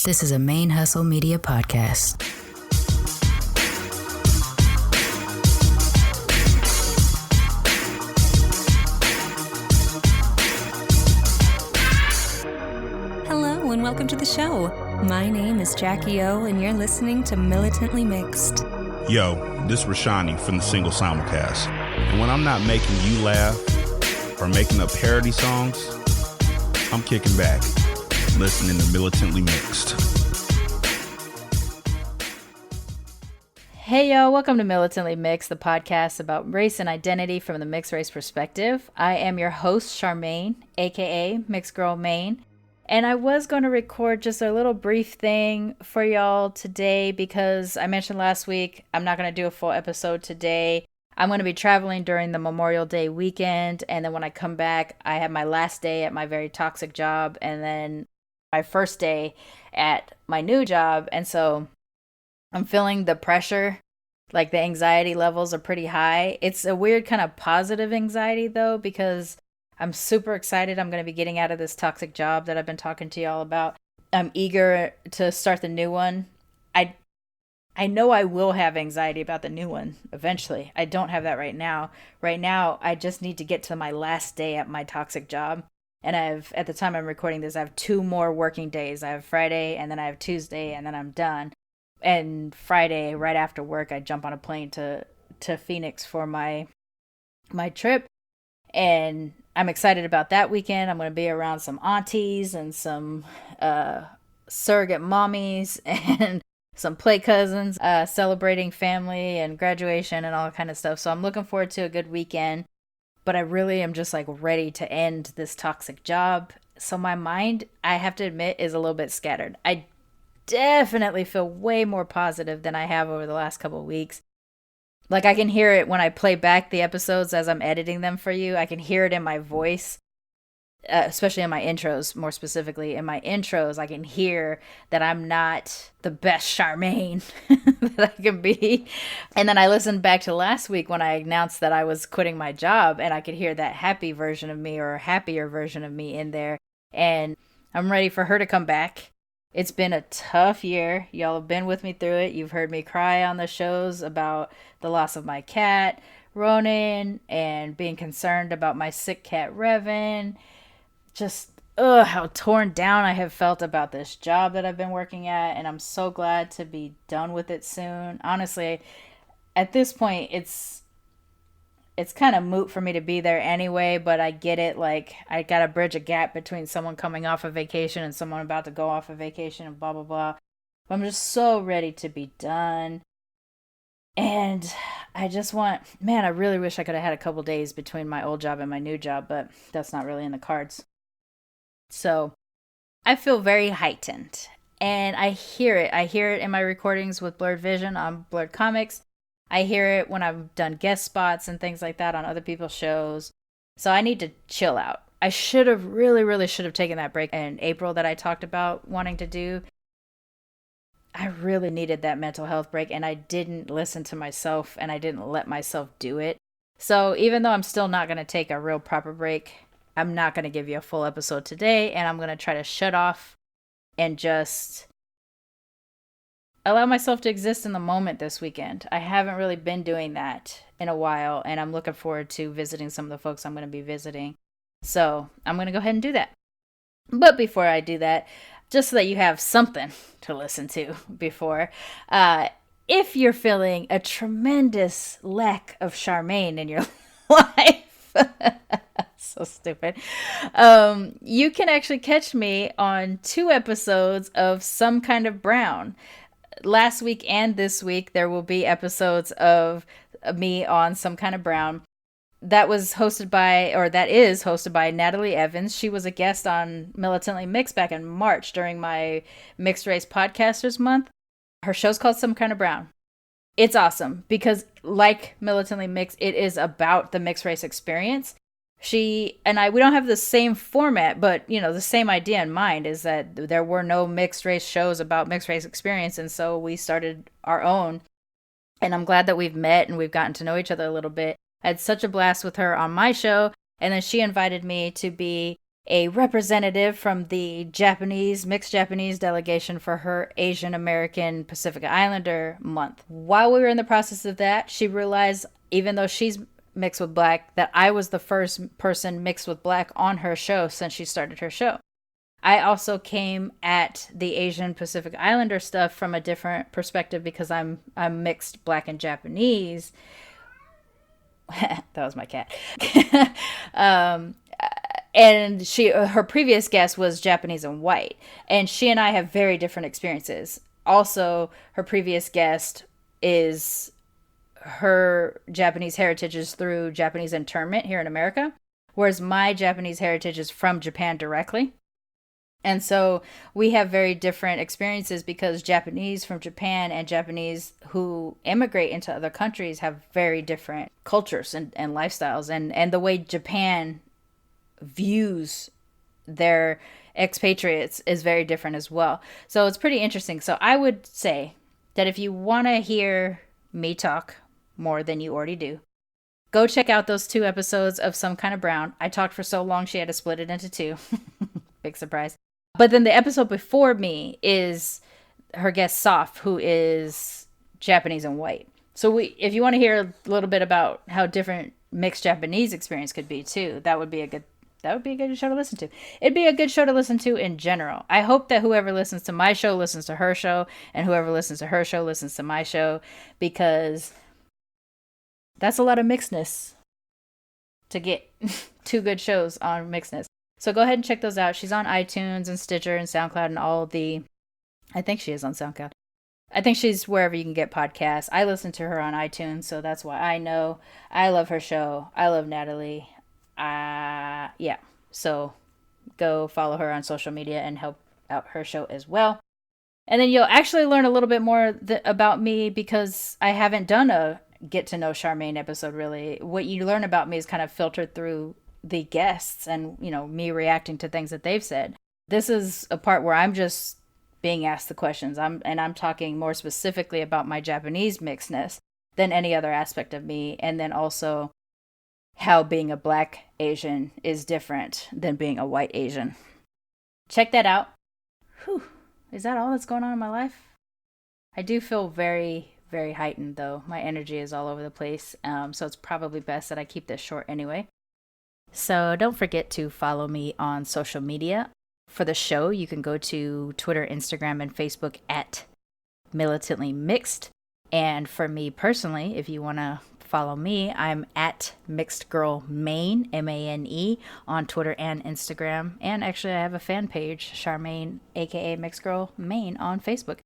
This is a ManeHustle Media podcast. Hello and welcome to the show. My name is Jackie O and you're listening to Militantly Mixed. Yo, this is Rashani from the Single Simulcast. And when I'm not making you laugh or making up parody songs, I'm kicking back, listening to Militantly Mixed. Hey yo, welcome to Militantly Mixed, the podcast about race and identity from the mixed race perspective. I am your host, Charmaine, aka Mixed Girl Maine. And I was going to record just a little brief thing for y'all today because I mentioned last week I'm not going to do a full episode today. I'm going to be traveling during the Memorial Day weekend, and then when I come back, I have my last day at my very toxic job, and then my first day at my new job, and so I'm feeling the pressure, like the anxiety levels are pretty high. It's a weird kind of positive anxiety, though, because I'm super excited. I'm going to be getting out of this toxic job that I've been talking to y'all about. I'm eager to start the new one. I know I will have anxiety about the new one eventually. I don't have that right now. Right now, I just need to get to my last day at my toxic job. And at the time I'm recording this, I have 2 more working days. I have Friday, and then I have Tuesday, and then I'm done. And Friday, right after work, I jump on a plane to Phoenix for my trip. And I'm excited about that weekend. I'm going to be around some aunties and some surrogate mommies and some play cousins, celebrating family and graduation and all that kind of stuff. So I'm looking forward to a good weekend. But I really am just like ready to end this toxic job. So my mind, I have to admit, is a little bit scattered. I definitely feel way more positive than I have over the last couple of weeks. Like, I can hear it when I play back the episodes as I'm editing them for you. I can hear it in my voice, especially in my intros, more specifically. In my intros, I can hear that I'm not the best Charmaine that I can be. And then I listened back to last week when I announced that I was quitting my job, and I could hear that happy version of me or happier version of me in there. And I'm ready for her to come back. It's been a tough year. Y'all have been with me through it. You've heard me cry on the shows about the loss of my cat, Ronan, and being concerned about my sick cat, Revan. Just, how torn down I have felt about this job that I've been working at, and I'm so glad to be done with it soon. Honestly, at this point, it's kind of moot for me to be there anyway, but I get it. Like, I gotta bridge a gap between someone coming off of vacation and someone about to go off of vacation and blah, blah, blah. But I'm just so ready to be done. And I just I really wish I could have had a couple days between my old job and my new job, but that's not really in the cards. So I feel very heightened, and I hear it. I hear it in my recordings with Blurred Vision on Blurred Comics. I hear it when I've done guest spots and things like that on other people's shows. So I need to chill out. I should have really should have taken that break in April that I talked about wanting to do. I really needed that mental health break, and I didn't listen to myself, and I didn't let myself do it. So even though I'm still not going to take a real proper break, I'm not going to give you a full episode today, and I'm going to try to shut off and just allow myself to exist in the moment this weekend. I haven't really been doing that in a while, and I'm looking forward to visiting some of the folks I'm going to be visiting. So I'm going to go ahead and do that. But before I do that, just so that you have something to listen to before, if you're feeling a tremendous lack of Charmaine in your life, so stupid, you can actually catch me on 2 episodes of Some Kind of Brown. Last week and this week, there will be episodes of me on Some Kind of Brown. That is hosted by Natalie Evans. She was a guest on Militantly Mixed back in March during my Mixed Race Podcasters Month. Her show's called Some Kind of Brown. It's awesome because, like Militantly Mixed, it is about the mixed race experience. She and I, we don't have the same format, but, the same idea in mind is that there were no mixed race shows about mixed race experience, and so we started our own. And I'm glad that we've met and we've gotten to know each other a little bit. I had such a blast with her on my show, and then she invited me to be a representative from the mixed Japanese delegation for her Asian American Pacific Islander month. While we were in the process of that, she realized, even though she's mixed with black, that I was the first person mixed with black on her show since she started her show. I also came at the Asian Pacific Islander stuff from a different perspective because I'm mixed black and Japanese. That was my cat. And her previous guest was Japanese and white, and she and I have very different experiences. Also, her previous guest is her Japanese heritage is through Japanese internment here in America, whereas my Japanese heritage is from Japan directly. And so we have very different experiences because Japanese from Japan and Japanese who immigrate into other countries have very different cultures and lifestyles. And the way Japan views their expatriates is very different as well. So it's pretty interesting. So I would say that if you want to hear me talk more than you already do, go check out those 2 episodes of Some Kind of Brown. I talked for so long she had to split it into 2. Big surprise. But then the episode before me is her guest Soph, who is Japanese and white. So if you want to hear a little bit about how different mixed Japanese experience could be too, that would be a good show to listen to. It'd be a good show to listen to in general. I hope that whoever listens to my show listens to her show, and whoever listens to her show listens to my show, because that's a lot of mixedness to get 2 good shows on mixedness. So go ahead and check those out. She's on iTunes and Stitcher and SoundCloud and I think she is on SoundCloud. I think she's wherever you can get podcasts. I listen to her on iTunes, so that's why I know. I love her show. I love Natalie. Yeah. So go follow her on social media and help out her show as well. And then you'll actually learn a little bit more about me because I haven't done a get to know Charmaine episode really. What you learn about me is kind of filtered through the guests and, me reacting to things that they've said. This is a part where I'm just being asked the questions. I'm talking more specifically about my Japanese mixedness than any other aspect of me. And then also how being a black Asian is different than being a white Asian. Check that out. Whew. Is that all that's going on in my life? I do feel very, very heightened though. My energy is all over the place. So it's probably best that I keep this short anyway. So don't forget to follow me on social media. For the show, you can go to Twitter, Instagram, and Facebook at Militantly Mixed. And for me personally, if you want to follow me, I'm at Mixed Girl Mane, MANE, on Twitter and Instagram. And actually, I have a fan page, Charmaine, aka Mixed Girl Mane, on Facebook.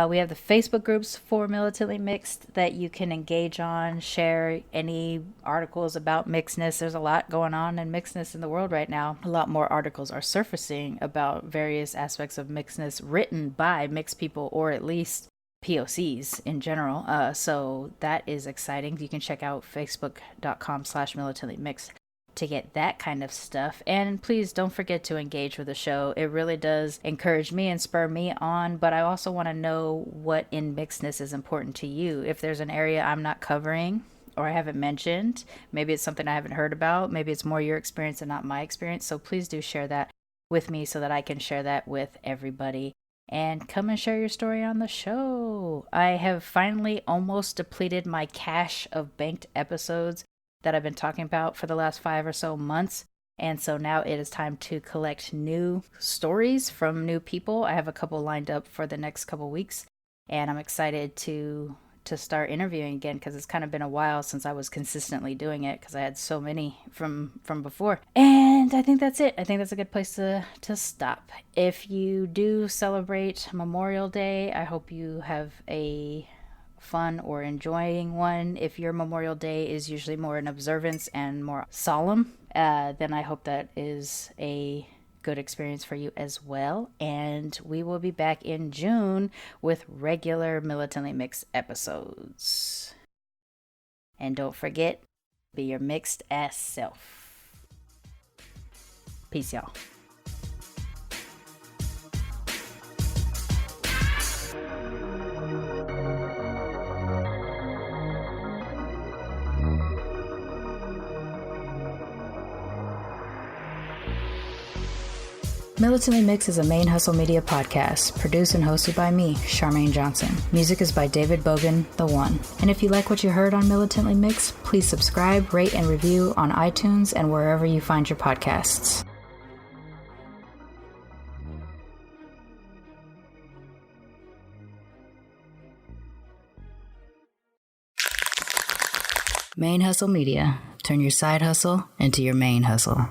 We have the Facebook groups for Militantly Mixed that you can engage on, share any articles about mixedness. There's a lot going on in mixedness in the world right now. A lot more articles are surfacing about various aspects of mixedness written by mixed people, or at least POCs in general. So that is exciting. You can check out facebook.com/militantlymixed to get that kind of stuff. And please don't forget to engage with the show. It really does encourage me and spur me on, but I also want to know what in mixedness is important to you. If there's an area I'm not covering or I haven't mentioned, maybe it's something I haven't heard about, maybe it's more your experience and not my experience. So please do share that with me so that I can share that with everybody. And come and share your story on the show. I have finally almost depleted my cache of banked episodes that I've been talking about for the last 5 or so months. And so now it is time to collect new stories from new people. I have a couple lined up for the next couple weeks, and I'm excited to start interviewing again because it's kind of been a while since I was consistently doing it because I had so many from before. And I think that's it. I think that's a good place to stop. If you do celebrate Memorial Day, I hope you have a fun or enjoying one. If your Memorial Day is usually more an observance and more solemn, then I hope that is a good experience for you as well. And we will be back in June with regular Militantly Mixed episodes. And don't forget, be your mixed ass self. Peace, y'all. Militantly Mixed is a ManeHustle Media podcast, produced and hosted by me, Charmaine Johnson. Music is by David Bogan, The One. And if you like what you heard on Militantly Mixed, please subscribe, rate, and review on iTunes and wherever you find your podcasts. ManeHustle Media. Turn your side hustle into your main hustle.